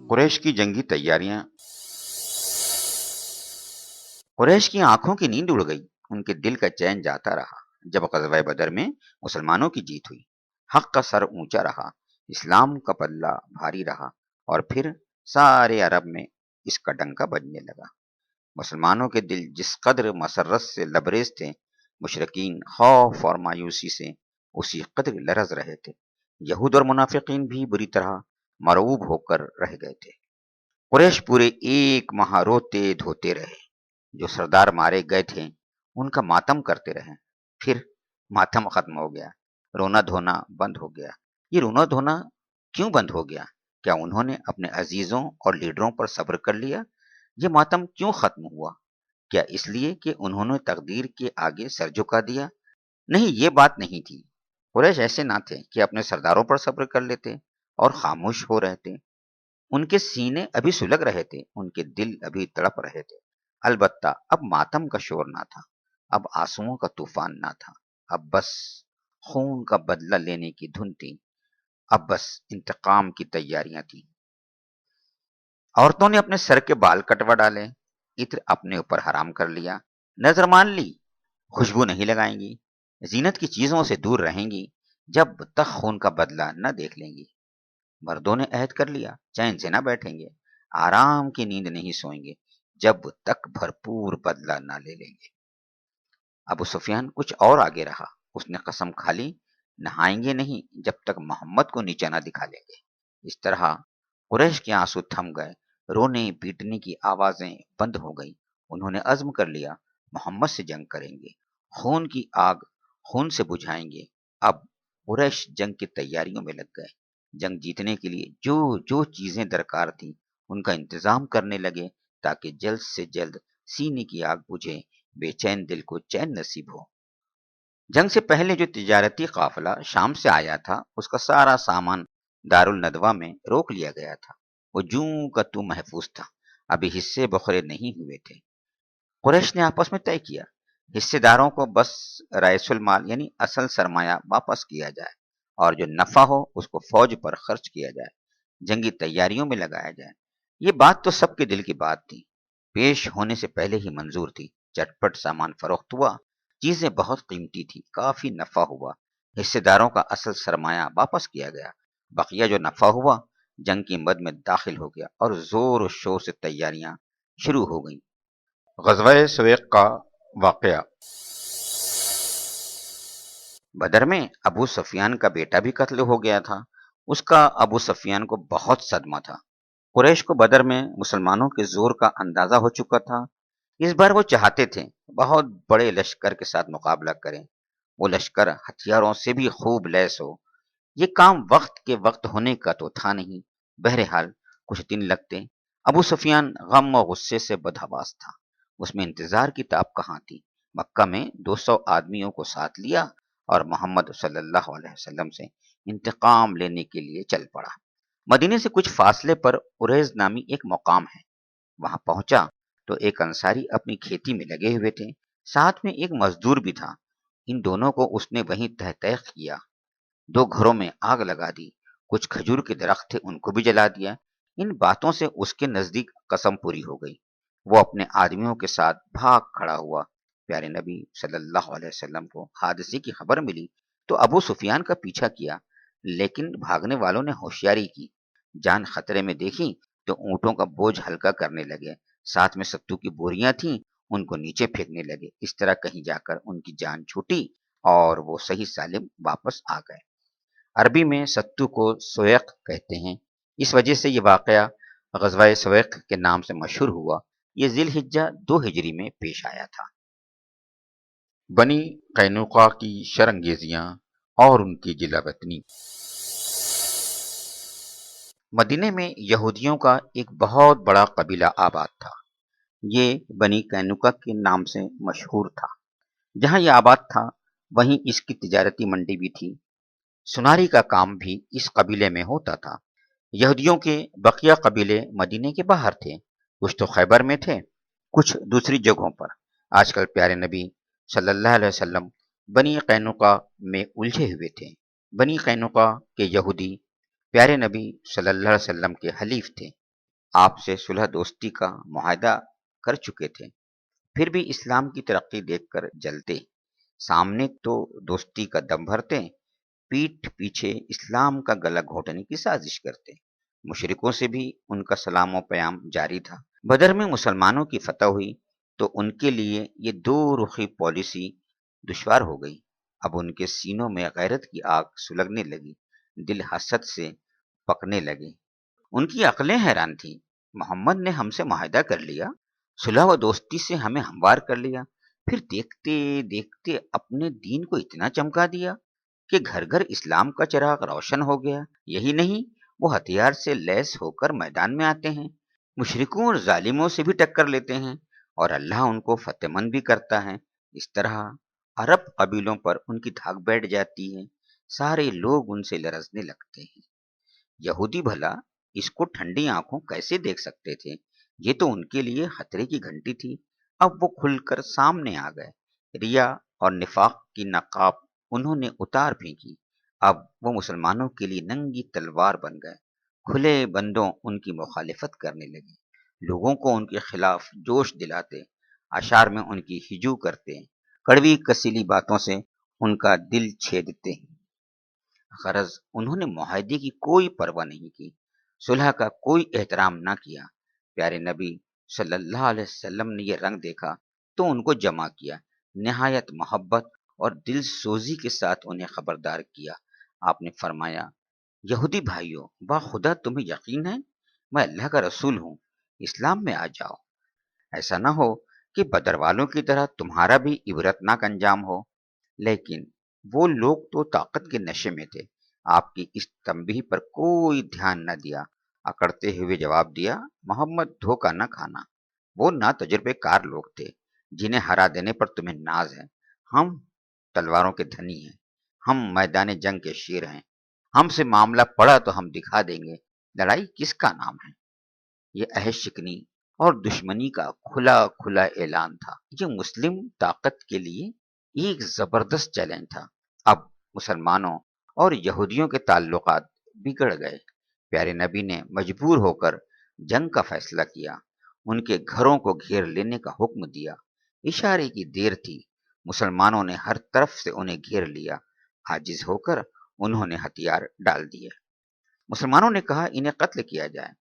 قریش کی جنگی تیاریاں۔ قریش کی آنکھوں کی نیند اڑ گئی، ان کے دل کا چین جاتا رہا جب غزوہ بدر میں مسلمانوں کی جیت ہوئی۔ حق کا سر اونچا رہا، اسلام کا پلہ بھاری رہا، اور پھر سارے عرب میں اس کا ڈنکا بجنے لگا۔ مسلمانوں کے دل جس قدر مسرت سے لبریز تھے، مشرکین خوف اور مایوسی سے اسی قدر لرز رہے تھے۔ یہود اور منافقین بھی بری طرح مرعوب ہو کر رہ گئے تھے۔ قریش پورے ایک ماہ روتے دھوتے رہے۔ جو سردار مارے گئے تھے ان کا ماتم کرتے رہے۔ پھر ماتم ختم ہو گیا، رونا دھونا بند ہو گیا۔ یہ رونا دھونا کیوں بند ہو گیا؟ کیا انہوں نے اپنے عزیزوں اور لیڈروں پر صبر کر لیا؟ یہ ماتم کیوں ختم ہوا؟ کیا اس لیے کہ انہوں نے تقدیر کے آگے سر جھکا دیا؟ نہیں، یہ بات نہیں تھی۔ قریش ایسے نہ تھے کہ اپنے سرداروں پر صبر کر لیتے اور خاموش ہو رہتے۔ ان کے سینے ابھی سلگ رہے تھے، ان کے دل ابھی تڑپ رہے تھے۔ البتہ اب ماتم کا شور نہ تھا، اب آنسوؤں کا طوفان نہ تھا، اب بس خون کا بدلہ لینے کی دھن تھی، اب بس انتقام کی تیاریاں تھیں۔ عورتوں نے اپنے سر کے بال کٹوا ڈالے، عطر اپنے اوپر حرام کر لیا، نظر مان لی، خوشبو نہیں لگائیں گی، زینت کی چیزوں سے دور رہیں گی جب تک خون کا بدلہ نہ دیکھ لیں گی۔ مردوں نے عہد کر لیا، چین سے نہ بیٹھیں گے، آرام کی نیند نہیں سوئیں گے جب تک بھرپور بدلہ نہ لے لیں گے۔ ابو سفیان کچھ اور آگے رہا، اس نے قسم کھا لی، نہائیں گے نہیں جب تک محمد کو نیچا نہ دکھا لیں گے۔ اس طرح قریش کے آنسو تھم گئے، رونے پیٹنے کی آوازیں بند ہو گئیں۔ انہوں نے عزم کر لیا، محمد سے جنگ کریں گے، خون کی آگ خون سے بجھائیں گے۔ اب قریش جنگ کی تیاریوں میں لگ گئے۔ جنگ جیتنے کے لیے جو جو چیزیں درکار تھیں ان کا انتظام کرنے لگے تاکہ جلد سے جلد سینے کی آگ بجھے، بے چین دل کو چین نصیب ہو۔ جنگ سے پہلے جو تجارتی قافلہ شام سے آیا تھا اس کا سارا سامان دارالندوہ میں روک لیا گیا تھا۔ وہ جوں کا توں محفوظ تھا، ابھی حصے بخرے نہیں ہوئے تھے۔ قریش نے آپس میں طے کیا، حصے داروں کو بس رئیس المال یعنی اصل سرمایہ واپس کیا جائے، اور جو نفع ہو اس کو فوج پر خرچ کیا جائے، جنگی تیاریوں میں لگایا جائے۔ یہ بات تو سب کے دل کی بات تھی، پیش ہونے سے پہلے ہی منظور تھی۔ چٹپٹ سامان فروخت ہوا، چیزیں بہت قیمتی تھی، کافی نفع ہوا، حصے داروں کا اصل سرمایہ واپس کیا گیا، بقیہ جو نفع ہوا جنگ کی مد میں داخل ہو گیا اور زور و شور سے تیاریاں شروع ہو گئیں۔ غزوہ سویق کا واقعہ۔ بدر میں ابو سفیان کا بیٹا بھی قتل ہو گیا تھا۔ اس کا ابو سفیان کو بہت صدمہ تھا۔ قریش کو بدر میں مسلمانوں کے زور کا اندازہ ہو چکا تھا۔ اس بار وہ چاہتے تھے بہت بڑے لشکر کے ساتھ مقابلہ کریں، وہ لشکر ہتھیاروں سے بھی خوب لیس ہو۔ یہ کام وقت کے وقت ہونے کا تو تھا نہیں۔ بہرحال کچھ دن لگتے۔ ابو سفیان غم و غصے سے بدحواس تھا۔ اس میں انتظار کی تاب کہاں تھی۔ مکہ میں 200 آدمیوں کو ساتھ لیا اور محمد صلی اللہ علیہ وسلم سے انتقام لینے کے لیے چل پڑا۔ مدینے سے کچھ فاصلے پر عریض نامی ایک مقام ہے، وہاں پہنچا تو ایک انصاری اپنی کھیتی میں لگے ہوئے تھے، ساتھ میں ایک مزدور بھی تھا۔ ان دونوں کو اس نے وہیں تہ تیخ کیا، 2 گھروں میں آگ لگا دی، کچھ کھجور کے درخت تھے ان کو بھی جلا دیا۔ ان باتوں سے اس کے نزدیک قسم پوری ہو گئی۔ وہ اپنے آدمیوں کے ساتھ بھاگ کھڑا ہوا۔ پیارے نبی صلی اللہ علیہ وسلم کو حادثے کی خبر ملی تو ابو سفیان کا پیچھا کیا، لیکن بھاگنے والوں نے ہوشیاری کی، جان خطرے میں دیکھی تو اونٹوں کا بوجھ ہلکا کرنے لگے، ساتھ میں ستو کی بوریاں تھیں ان کو نیچے پھینکنے لگے۔ اس طرح کہیں جا کر ان کی جان چھوٹی اور وہ صحیح سالم واپس آ گئے۔ عربی میں ستو کو سویق کہتے ہیں، اس وجہ سے یہ واقعہ غزوہ سویق کے نام سے مشہور ہوا۔ یہ ذی الحجہ 2 ہجری میں پیش آیا تھا۔ بنی قینوقا کی شرانگیزیاں اور ان کی جلا وطنی۔ مدینے میں یہودیوں کا ایک بہت بڑا قبیلہ آباد تھا۔ یہ بنی قینوقا کے نام سے مشہور تھا۔ جہاں یہ آباد تھا وہیں اس کی تجارتی منڈی بھی تھی۔ سناری کا کام بھی اس قبیلے میں ہوتا تھا۔ یہودیوں کے بقیہ قبیلے مدینے کے باہر تھے، کچھ تو خیبر میں تھے، کچھ دوسری جگہوں پر۔ آج کل پیارے نبی صلی اللہ علیہ وسلم بنی قینوقا میں الجھے ہوئے تھے۔ بنی قینقاع کے یہودی پیارے نبی صلی اللہ علیہ وسلم کے حلیف تھے، آپ سے صلح دوستی کا معاہدہ کر چکے تھے، پھر بھی اسلام کی ترقی دیکھ کر جلتے، سامنے تو دوستی کا دم بھرتے، پیٹھ پیچھے اسلام کا گلا گھونٹنے کی سازش کرتے۔ مشرکوں سے بھی ان کا سلام و پیام جاری تھا۔ بدر میں مسلمانوں کی فتح ہوئی تو ان کے لیے یہ دو رخی پالیسی دشوار ہو گئی۔ اب ان کے سینوں میں غیرت کی آگ سلگنے لگی، دل حسد سے پکنے لگے۔ ان کی عقلیں حیران تھیں، محمد نے ہم سے معاہدہ کر لیا، صلح و دوستی سے ہمیں ہموار کر لیا، پھر دیکھتے دیکھتے اپنے دین کو اتنا چمکا دیا کہ گھر گھر اسلام کا چراغ روشن ہو گیا۔ یہی نہیں، وہ ہتھیار سے لیس ہو کر میدان میں آتے ہیں، مشرکوں اور ظالموں سے بھی ٹکر لیتے ہیں، اور اللہ ان کو فتح مند بھی کرتا ہے۔ اس طرح عرب قبیلوں پر ان کی دھاک بیٹھ جاتی ہے، سارے لوگ ان سے لرزنے لگتے ہیں۔ یہودی بھلا اس کو ٹھنڈی آنکھوں کیسے دیکھ سکتے تھے؟ یہ تو ان کے لیے خطرے کی گھنٹی تھی۔ اب وہ کھل کر سامنے آ گئے، ریا اور نفاق کی نقاب انہوں نے اتار پھینکی۔ اب وہ مسلمانوں کے لیے ننگی تلوار بن گئے، کھلے بندوں ان کی مخالفت کرنے لگے، لوگوں کو ان کے خلاف جوش دلاتے، اشعار میں ان کی ہجو کرتے، کڑوی کسیلی باتوں سے ان کا دل چھیدتے۔ غرض انہوں نے معاہدے کی کوئی پرواہ نہیں کی، صلح کا کوئی احترام نہ کیا۔ پیارے نبی صلی اللہ علیہ وسلم نے یہ رنگ دیکھا تو ان کو جمع کیا، نہایت محبت اور دل سوزی کے ساتھ انہیں خبردار کیا۔ آپ نے فرمایا، یہودی بھائیوں، با خدا تمہیں یقین ہے میں اللہ کا رسول ہوں، اسلام میں آ جاؤ۔ ایسا نہ ہو کہ بدر والوں کی طرح تمہارا بھی عبرتناک انجام ہو۔ لیکن وہ لوگ تو طاقت کے نشے میں تھے، آپ کی اس تنبیہ پر کوئی دھیان نہ دیا، اکڑتے ہوئے جواب دیا، محمد دھوکہ نہ کھانا، وہ نا تجربے کار لوگ تھے جنہیں ہرا دینے پر تمہیں ناز ہے۔ ہم تلواروں کے دھنی ہیں، ہم میدان جنگ کے شیر ہیں، ہم سے معاملہ پڑا تو ہم دکھا دیں گے لڑائی کس کا نام ہے۔ یہ عہد شکنی اور دشمنی کا کھلا کھلا اعلان تھا۔ یہ مسلم طاقت کے لیے ایک زبردست چیلنج تھا۔ اب مسلمانوں اور یہودیوں کے تعلقات بگڑ گئے۔ پیارے نبی نے مجبور ہو کر جنگ کا فیصلہ کیا، ان کے گھروں کو گھیر لینے کا حکم دیا۔ اشارے کی دیر تھی، مسلمانوں نے ہر طرف سے انہیں گھیر لیا، عاجز ہو کر انہوں نے ہتھیار ڈال دیے۔ مسلمانوں نے کہا انہیں قتل کیا جائے۔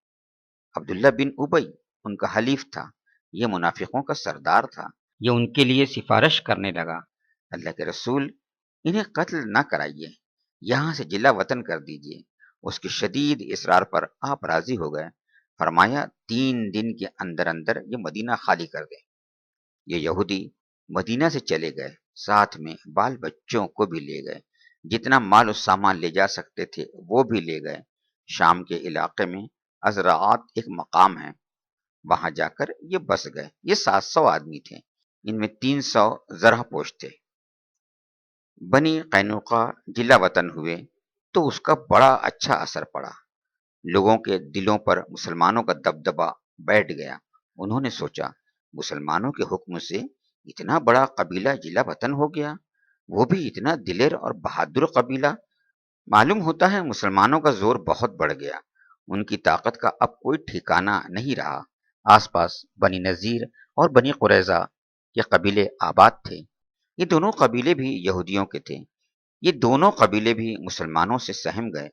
عبداللہ بن ابی ان کا حلیف تھا، یہ منافقوں کا سردار تھا، یہ ان کے لیے سفارش کرنے لگا، اللہ کے رسول انہیں قتل نہ کرائیے، یہاں سے جلا وطن کر دیجیے۔ اس کے شدید اصرار پر آپ راضی ہو گئے، فرمایا 3 دن کے اندر اندر یہ مدینہ خالی کر دیں۔ یہ یہودی مدینہ سے چلے گئے، ساتھ میں بال بچوں کو بھی لے گئے، جتنا مال و سامان لے جا سکتے تھے وہ بھی لے گئے۔ شام کے علاقے میں ازراعات ایک مقام ہے، وہاں جا کر یہ بس گئے۔ یہ 700 آدمی تھے، ان میں 300 زرہ پوش تھے۔ بنی قینقاع جلا وطن ہوئے تو اس کا بڑا اچھا اثر پڑا، لوگوں کے دلوں پر مسلمانوں کا دبدبا بیٹھ گیا۔ انہوں نے سوچا، مسلمانوں کے حکم سے اتنا بڑا قبیلہ جلا وطن ہو گیا، وہ بھی اتنا دلیر اور بہادر قبیلہ۔ معلوم ہوتا ہے مسلمانوں کا زور بہت بڑھ گیا، ان کی طاقت کا اب کوئی ٹھکانہ نہیں رہا۔ آس پاس بنی نذیر اور بنی قریظہ کے قبیلے آباد تھے، یہ دونوں قبیلے بھی یہودیوں کے تھے، یہ دونوں قبیلے بھی مسلمانوں سے سہم گئے۔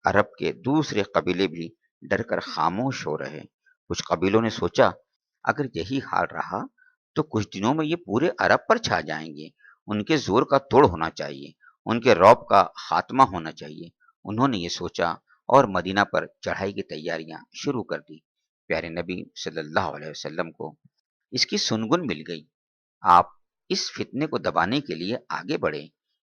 عرب کے دوسرے قبیلے بھی ڈر کر خاموش ہو رہے۔ کچھ قبیلوں نے سوچا، اگر یہی حال رہا تو کچھ دنوں میں یہ پورے عرب پر چھا جائیں گے، ان کے زور کا توڑ ہونا چاہیے، ان کے رعب کا خاتمہ ہونا چاہیے۔ انہوں نے یہ سوچا اور مدینہ پر چڑھائی کی تیاریاں شروع کر دی۔ پیارے نبی صلی اللہ علیہ وسلم کو اس کی سنگن مل گئی، آپ اس فتنے کو دبانے کے لیے آگے بڑھے۔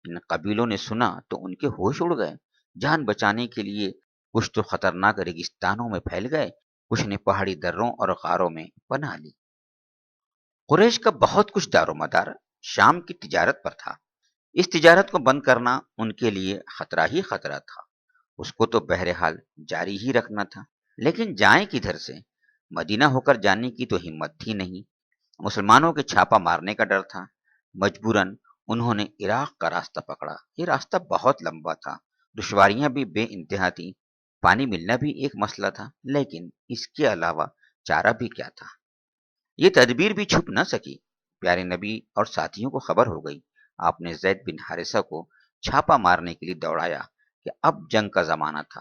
ان قبیلوں نے سنا تو ان کے ہوش اڑ گئے، جان بچانے کے لیے کچھ تو خطرناک ریگستانوں میں پھیل گئے، کچھ نے پہاڑی دروں اور غاروں میں پناہ لی۔ قریش کا بہت کچھ دار و مدار شام کی تجارت پر تھا، اس تجارت کو بند کرنا ان کے لیے خطرہ ہی خطرہ تھا، اس کو تو بہرحال جاری ہی رکھنا تھا۔ لیکن جائیں کدھر سے؟ مدینہ ہو کر جانے کی تو ہمت تھی نہیں، مسلمانوں کے چھاپا مارنے کا ڈر تھا۔ مجبوراً انہوں نے عراق کا راستہ پکڑا، یہ راستہ بہت لمبا تھا دشواریاں بھی بے انتہا تھیں، پانی ملنا بھی ایک مسئلہ تھا، لیکن اس کے علاوہ چارہ بھی کیا تھا؟ یہ تدبیر بھی چھپ نہ سکی۔ پیارے نبی اور ساتھیوں کو خبر ہو گئی۔ آپ نے زید بن حارثہ کو چھاپا مارنے کے لیے دوڑایا کہ اب جنگ کا زمانہ تھا۔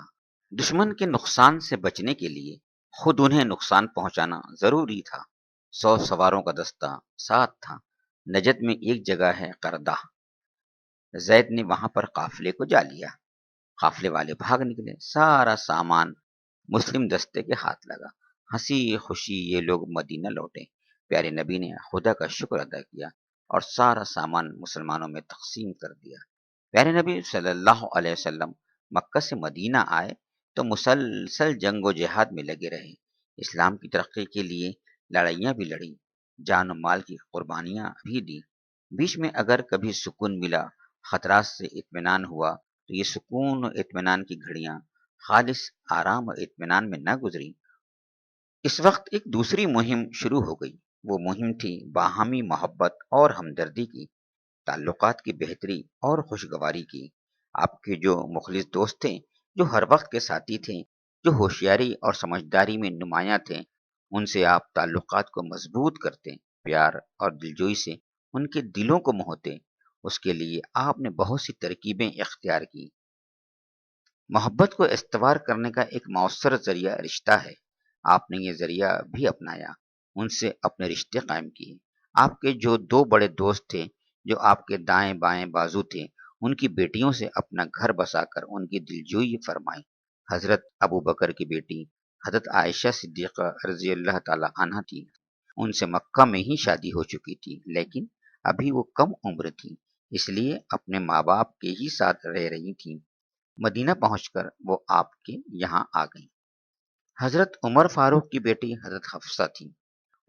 دشمن کے نقصان سے بچنے کے لیے خود انہیں نقصان پہنچانا ضروری تھا۔ 100 سواروں کا دستہ ساتھ تھا۔ نجد میں ایک جگہ ہے قردہ، زید نے وہاں پر قافلے کو جا لیا۔ قافلے والے بھاگ نکلے، سارا سامان مسلم دستے کے ہاتھ لگا۔ ہنسی خوشی یہ لوگ مدینہ لوٹے۔ پیارے نبی نے خدا کا شکر ادا کیا اور سارا سامان مسلمانوں میں تقسیم کر دیا۔ پیارے نبی صلی اللہ علیہ وسلم مکہ سے مدینہ آئے تو مسلسل جنگ و جہاد میں لگے رہے۔ اسلام کی ترقی کے لیے لڑائیاں بھی لڑی، جان و مال کی قربانیاں بھی دی۔ بیچ میں اگر کبھی سکون ملا، خطرات سے اطمینان ہوا، تو یہ سکون و اطمینان کی گھڑیاں خالص آرام اور اطمینان میں نہ گزری۔ اس وقت ایک دوسری مہم شروع ہو گئی۔ وہ مہم تھی باہمی محبت اور ہمدردی کی، تعلقات کی بہتری اور خوشگواری کی۔ آپ کے جو مخلص دوست تھے، جو ہر وقت کے ساتھی تھے، جو ہوشیاری اور سمجھداری میں نمایاں تھے، ان سے آپ تعلقات کو مضبوط کرتے، پیار اور دلجوئی سے ان کے دلوں کو موہتے۔ اس کے لیے آپ نے بہت سی ترکیبیں اختیار کی۔ محبت کو استوار کرنے کا ایک مؤثر ذریعہ رشتہ ہے۔ آپ نے یہ ذریعہ بھی اپنایا، ان سے اپنے رشتے قائم کیے۔ آپ کے جو 2 بڑے دوست تھے، جو آپ کے دائیں بائیں بازو تھے، ان کی بیٹیوں سے اپنا گھر بسا کر ان کی دلجوئی فرمائی۔ حضرت ابو بکر کی بیٹی حضرت عائشہ صدیقہ رضی اللہ تعالی عنہ تھی۔ ان سے مکہ میں ہی شادی ہو چکی تھی، لیکن ابھی وہ کم عمر تھی، اس لیے اپنے ماں باپ کے ہی ساتھ رہ رہی تھیں۔ مدینہ پہنچ کر وہ آپ کے یہاں آ گئیں۔ حضرت عمر فاروق کی بیٹی حضرت حفصہ تھی،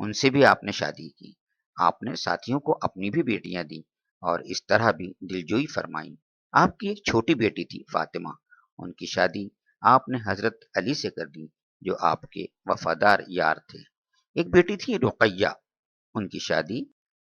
ان سے بھی آپ نے شادی کی۔ آپ نے ساتھیوں کو اپنی بھی بیٹیاں دی اور اس طرح بھی دلجوئی فرمائی۔ آپ کی ایک چھوٹی بیٹی تھی فاطمہ، ان کی شادی آپ نے حضرت علی سے کر دی، جو آپ کے وفادار یار تھے۔ ایک بیٹی تھی رقیہ، ان کی شادی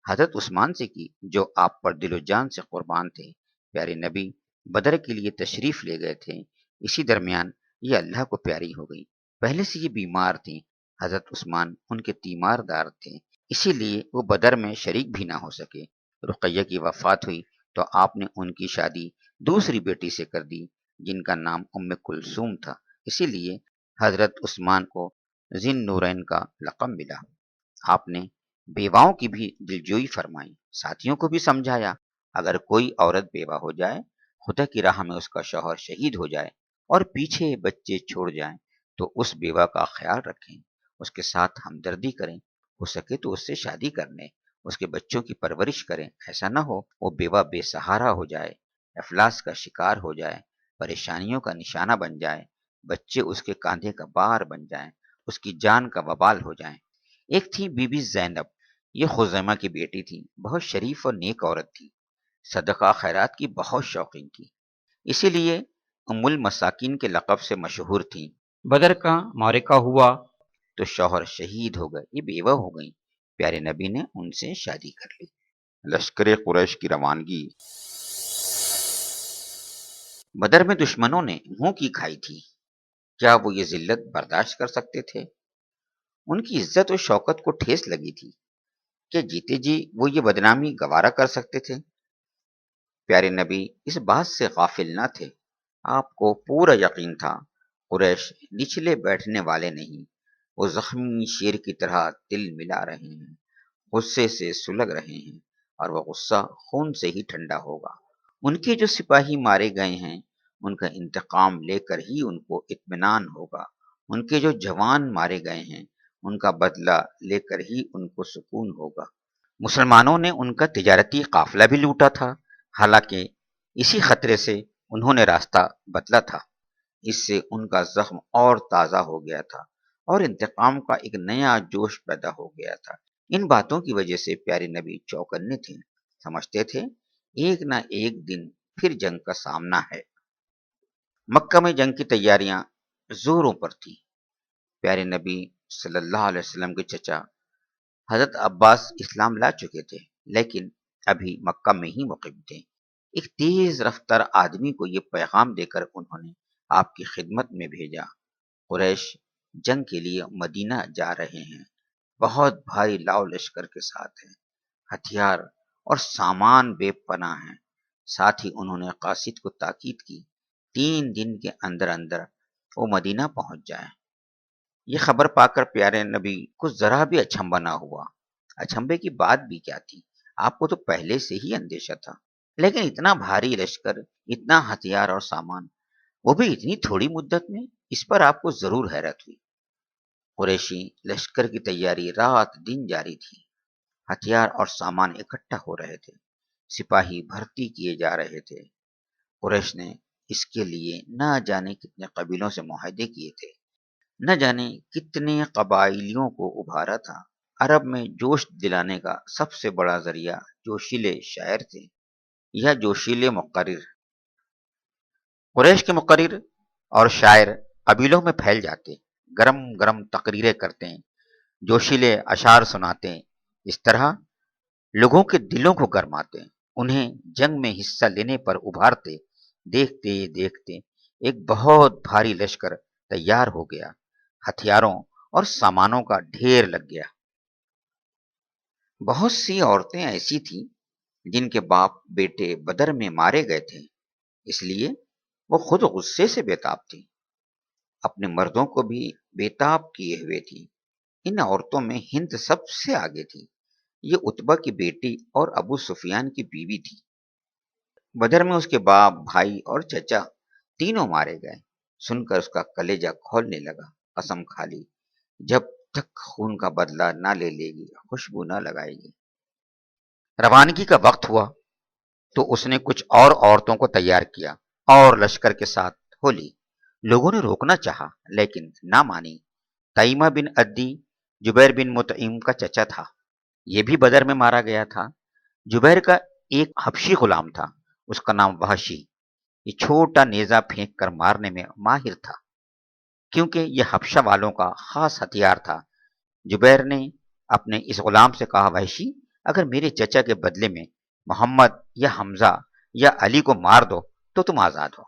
حضرت عثمان سے کی، جو آپ پر دل و جان سے قربان تھے۔ پیارے نبی بدر کے لیے تشریف لے گئے تھے، اسی درمیان یہ اللہ کو پیاری ہو گئی۔ پہلے سے یہ بیمار تھیں، حضرت عثمان ان کے تیمار دار تھے، اسی لیے وہ بدر میں شریک بھی نہ ہو سکے۔ رقیہ کی وفات ہوئی تو آپ نے ان کی شادی دوسری بیٹی سے کر دی، جن کا نام ام کلثوم تھا، اسی لیے حضرت عثمان کو ذی النورین کا لقب ملا۔ آپ نے بیواؤں کی بھی دلجوئی فرمائی، ساتھیوں کو بھی سمجھایا، اگر کوئی عورت بیوہ ہو جائے، خدا کی راہ میں اس کا شوہر شہید ہو جائے اور پیچھے بچے چھوڑ جائیں، تو اس بیوہ کا خیال رکھیں، اس کے ساتھ ہمدردی کریں، ہو سکے تو اس سے شادی کر لیں، اس کے بچوں کی پرورش کریں۔ ایسا نہ ہو وہ بیوہ بے سہارا ہو جائے، افلاس کا شکار ہو جائے، پریشانیوں کا نشانہ بن جائے، بچے اس کے کاندھے کا بار بن جائیں، اس کی جان کا وبال ہو جائیں۔ ایک تھی بی بی زینب، یہ خزیمہ کی بیٹی تھی، بہت شریف اور نیک عورت تھی، صدقہ خیرات کی بہت شوقین تھی، اسی لیے ام المساکین کے لقب سے مشہور تھیں۔ بدر کا معرکہ ہوا تو شوہر شہید ہو گئے، یہ بیوہ ہو گئیں۔ پیارے نبی نے ان سے شادی کر لی۔ لشکر قریش کی روانگی۔ بدر میں دشمنوں نے منہ کی کھائی تھی، کیا وہ یہ ذلت برداشت کر سکتے تھے؟ ان کی عزت و شوکت کو ٹھیس لگی تھی، کیا جیتے جی وہ یہ بدنامی گوارا کر سکتے تھے؟ پیارے نبی اس بات سے غافل نہ تھے، آپ کو پورا یقین تھا قریش نچلے بیٹھنے والے نہیں، وہ زخمی شیر کی طرح دل ملا رہے ہیں، غصے سے سلگ رہے ہیں، اور وہ غصہ خون سے ہی ٹھنڈا ہوگا۔ ان کے جو سپاہی مارے گئے ہیں، ان کا انتقام لے کر ہی ان کو اطمینان ہوگا، ان کے جو جوان مارے گئے ہیں، ان کا بدلہ لے کر ہی ان کو سکون ہوگا۔ مسلمانوں نے ان کا تجارتی قافلہ بھی لوٹا تھا، حالانکہ اسی خطرے سے انہوں نے راستہ بدلا تھا، اس سے ان کا زخم اور تازہ ہو گیا تھا اور انتقام کا ایک نیا جوش پیدا ہو گیا تھا۔ ان باتوں کی وجہ سے پیارے نبی چوکنے تھے، سمجھتے تھے ایک نہ ایک دن پھر جنگ کا سامنا ہے۔ مکہ میں جنگ کی تیاریاں زوروں پر تھی۔ پیارے نبی صلی اللہ علیہ وسلم کے چچا حضرت عباس اسلام لا چکے تھے، لیکن ابھی مکہ میں ہی مقیم تھے۔ ایک تیز رفتار آدمی کو یہ پیغام دے کر انہوں نے آپ کی خدمت میں بھیجا، قریش جنگ کے لیے مدینہ جا رہے ہیں، بہت بھاری لاؤ لشکر کے ساتھ ہیں، ہتھیار اور سامان بے پناہ ہیں۔ ساتھ ہی انہوں نے قاصد کو تاکید کی 3 دن کے اندر اندر وہ مدینہ پہنچ جائیں۔ یہ خبر پا کر پیارے نبی کو ذرا بھی اچنبھا نہ ہوا۔ اچنبھے کی بات بھی کیا تھی، آپ کو تو پہلے سے ہی اندیشہ تھا، لیکن اتنا بھاری لشکر، اتنا ہتھیار اور سامان، وہ بھی اتنی تھوڑی مدت میں، اس پر آپ کو ضرور حیرت ہوئی۔ قریشی لشکر کی تیاری رات دن جاری تھی، ہتھیار اور سامان اکٹھا ہو رہے تھے، سپاہی بھرتی کیے جا رہے تھے۔ قریش نے اس کے لیے نہ جانے کتنے قبیلوں سے معاہدے کیے تھے، نہ جانے کتنے قبائلیوں کو ابھارا تھا۔ عرب میں جوش دلانے کا سب سے بڑا ذریعہ جوشیلے شاعر تھے یا جوشیلے مقرر۔ قریش کے مقرر اور شاعر قبیلوں میں پھیل جاتے، گرم گرم تقریریں کرتے، جوشیلے اشعار سناتے، اس طرح لوگوں کے دلوں کو گرماتے، انہیں جنگ میں حصہ لینے پر ابھارتے۔ دیکھتے دیکھتے ایک بہت بھاری لشکر تیار ہو گیا، ہتھیاروں اور سامانوں کا ڈھیر لگ گیا۔ بہت سی عورتیں ایسی تھیں جن کے باپ بیٹے بدر میں مارے گئے تھے، اس لیے وہ خود غصے سے بےتاب تھی، اپنے مردوں کو بھی بےتاب کیے ہوئے تھی۔ ان عورتوں میں ہند سب سے آگے تھی، یہ عتبہ کی بیٹی اور ابو سفیان کی بیوی تھی۔ بدر میں اس کے باپ، بھائی اور چچا تینوں مارے گئے۔ سن کر اس کا کلیجہ کھولنے لگا، قسم کھا لی جب تک خون کا بدلہ نہ لے لے گی، خوشبو نہ لگائے گی۔ روانگی کا وقت ہوا تو اس نے کچھ اور عورتوں کو تیار کیا اور لشکر کے ساتھ ہو لی۔ لوگوں نے روکنا چاہا لیکن نہ مانی۔ تیمہ بن عدی جبیر بن مطعم کا چچا تھا، یہ بھی بدر میں مارا گیا تھا۔ جبیر کا ایک حبشی غلام تھا، اس کا نام وحشی، یہ چھوٹا نیزہ پھینک کر مارنے میں ماہر تھا، کیونکہ یہ حبشہ والوں کا خاص ہتھیار تھا۔ جبیر نے اپنے اس غلام سے کہا، وحشی، اگر میرے چچا کے بدلے میں محمد یا حمزہ یا علی کو مار دو تو تم آزاد ہو۔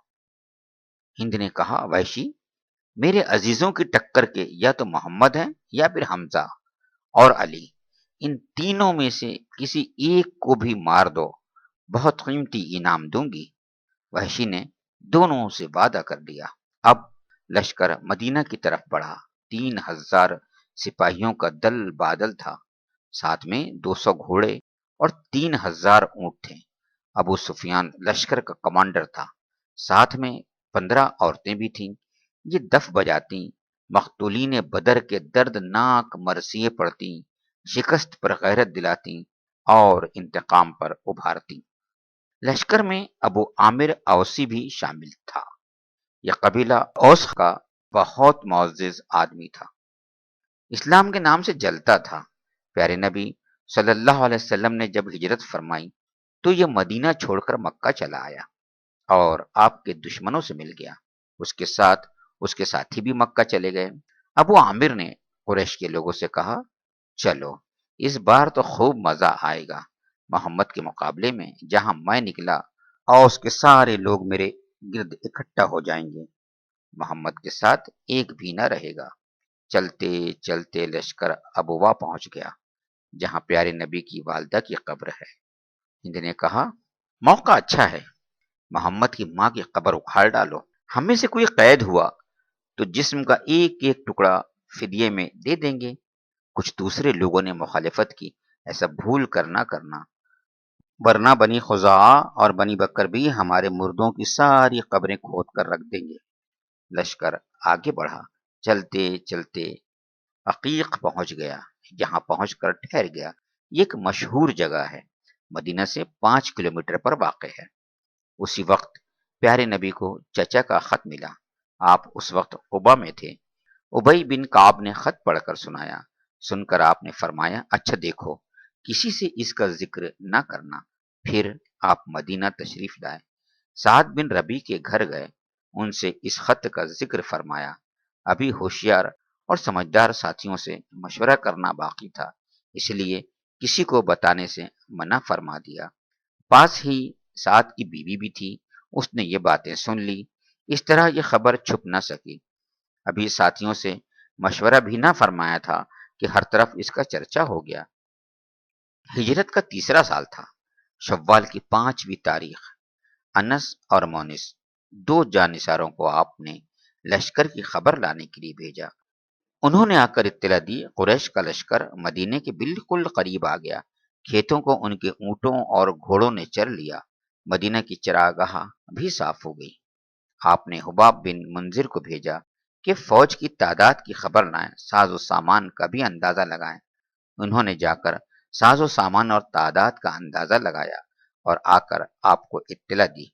ہند نے کہا، وحشی، میرے عزیزوں کی ٹکر کے یا تو محمد ہیں یا پھر حمزہ اور علی، ان تینوں میں سے کسی ایک کو بھی مار دو، بہت قیمتی انعام دوں گی۔ وحشی نے دونوں سے وعدہ کر لیا۔ اب لشکر مدینہ کی طرف بڑھا، 3000 سپاہیوں کا دل بادل تھا، ساتھ میں 200 گھوڑے اور 3000 اونٹ تھے۔ ابو سفیان لشکر کا کمانڈر تھا، ساتھ میں 15 عورتیں بھی تھیں، یہ دف بجاتی، مقتولین بدر کے دردناک مرثیے پڑھتی، شکست پر غیرت دلاتی اور انتقام پر ابھارتی۔ لشکر میں ابو عامر اوسی بھی شامل تھا، یہ قبیلہ اوس کا بہت معزز آدمی تھا، اسلام کے نام سے جلتا تھا۔ پیارے نبی صلی اللہ علیہ وسلم نے جب ہجرت فرمائی تو یہ مدینہ چھوڑ کر مکہ چلا آیا اور آپ کے دشمنوں سے مل گیا، اس کے ساتھ اس کے ساتھی بھی مکہ چلے گئے۔ ابو عامر نے قریش کے لوگوں سے کہا، چلو اس بار تو خوب مزہ آئے گا، محمد کے مقابلے میں جہاں میں نکلا اوس کے سارے لوگ میرے گرد اکٹھا ہو جائیں گے، محمد کے ساتھ ایک بھی نہ رہے گا۔ چلتے چلتے لشکر ابوا پہنچ گیا، جہاں پیارے نبی کی والدہ کی قبر ہے۔ ہند نے کہا، موقع اچھا ہے، محمد کی ماں کی قبر اکھاڑ ڈالو، ہم میں سے کوئی قید ہوا تو جسم کا ایک ایک ٹکڑا فدیے میں دے دیں گے۔ کچھ دوسرے لوگوں نے مخالفت کی، ایسا بھول کر نہ کرنا، ورنہ بنی خزاعہ اور بنی بکر بھی ہمارے مردوں کی ساری قبریں کھود کر رکھ دیں گے۔ لشکر آگے بڑھا، چلتے چلتے عقیق پہنچ گیا، یہاں پہنچ کر ٹھہر گیا۔ یہ ایک مشہور جگہ ہے، مدینہ سے 5 کلومیٹر پر واقع ہے۔ اسی وقت پیارے نبی کو چچا کا خط ملا، آپ اس وقت قبا میں تھے۔ ابی بن کعب نے خط پڑھ کر سنایا، سن کر آپ نے فرمایا، اچھا دیکھو، کسی سے اس کا ذکر نہ کرنا۔ پھر آپ مدینہ تشریف لائے، سعد بن ربی کے گھر گئے، ان سے اس خط کا ذکر فرمایا۔ ابھی ہوشیار اور سمجھدار ساتھیوں سے مشورہ کرنا باقی تھا، اس لیے کسی کو بتانے سے منع فرما دیا۔ پاس ہی سعد کی بیوی بھی تھی، اس نے یہ باتیں سن لی۔ اس طرح یہ خبر چھپ نہ سکی۔ ابھی ساتھیوں سے مشورہ بھی نہ فرمایا تھا کہ ہر طرف اس کا چرچا ہو گیا۔ ہجرت کا تیسرا سال تھا، شوال کی 5ویں تاریخ۔ انس اور مونس، 2 جانثاروں کو آپ نے لشکر کی خبر لانے کے لیے بھیجا۔ انہوں نے آ کر اطلاع دی قریش کا لشکر مدینے کے بالکل قریب آ گیا۔ کھیتوں کو ان کے اونٹوں اور گھوڑوں نے چر لیا۔ مدینہ کی چراگاہ بھی صاف ہو گئی۔ آپ نے حباب بن منذر کو بھیجا کہ فوج کی تعداد کی خبر لائیں، ساز و سامان کا بھی اندازہ لگائیں۔ انہوں نے جا کر ساز و سامان اور تعداد کا اندازہ لگایا اور آ کر آپ کو اطلاع دی۔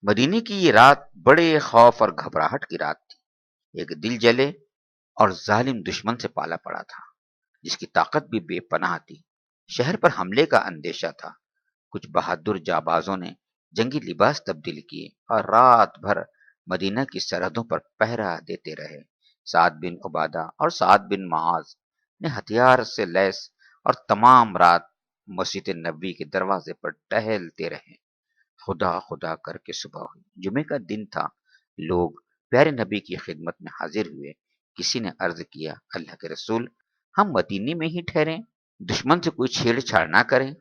مدینے کی یہ رات بڑے خوف اور گھبراہٹ کی رات تھی۔ ایک دل جلے اور ظالم دشمن سے پالا پڑا تھا، جس کی طاقت بھی بے پناہ تھی۔ شہر پر حملے کا اندیشہ تھا۔ کچھ بہادر جانبازوں نے جنگی لباس تبدیل کیے اور رات بھر مدینہ کی سرحدوں پر پہرا دیتے رہے۔ سعد بن عبادہ اور سعد بن معاذ نے ہتھیار سے لیس اور تمام رات مسجد نبوی کے دروازے پر ٹہلتے رہے۔ خدا خدا کر کے صبح ہوئی۔ جمعے کا دن تھا۔ لوگ پیارے نبی کی خدمت میں حاضر ہوئے۔ کسی نے عرض کیا، اللہ کے رسول، ہم مدینے میں ہی ٹھہریں، دشمن سے کوئی چھیڑ چھاڑ نہ کریں؟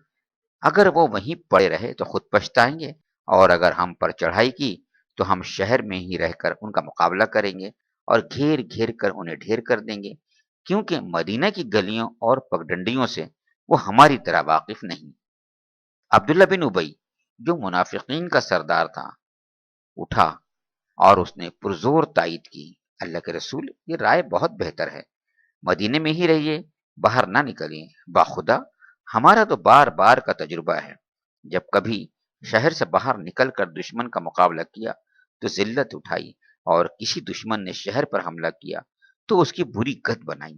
اگر وہ وہیں پڑے رہے تو خود پچھتائیں گے، اور اگر ہم پر چڑھائی کی تو ہم شہر میں ہی رہ کر ان کا مقابلہ کریں گے اور گھیر گھیر کر انہیں ڈھیر کر دیں گے، کیونکہ مدینہ کی گلیوں اور پگڈنڈیوں سے وہ ہماری طرح واقف نہیں۔ عبداللہ بن ابی، جو منافقین کا سردار تھا، اٹھا اور اس نے پرزور تائید کی، اللہ کے رسول، یہ رائے بہت بہتر ہے، مدینے میں ہی رہیے، باہر نہ نکلیں۔ باخدا ہمارا تو بار بار کا تجربہ ہے، جب کبھی شہر سے باہر نکل کر دشمن کا مقابلہ کیا تو ذلت اٹھائی، اور کسی دشمن نے شہر پر حملہ کیا تو اس کی بری گت بنائی۔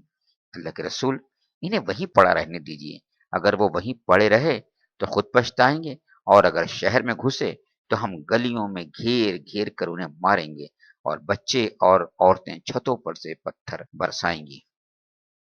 اللہ کے رسول، انہیں وہیں پڑا رہنے دیجیے، اگر وہ وہیں پڑے رہے تو خود پچھتائیں گے، اور اگر شہر میں گھسے تو ہم گلیوں میں گھیر گھیر کر انہیں ماریں گے، اور بچے اور عورتیں چھتوں پر سے پتھر برسائیں گی۔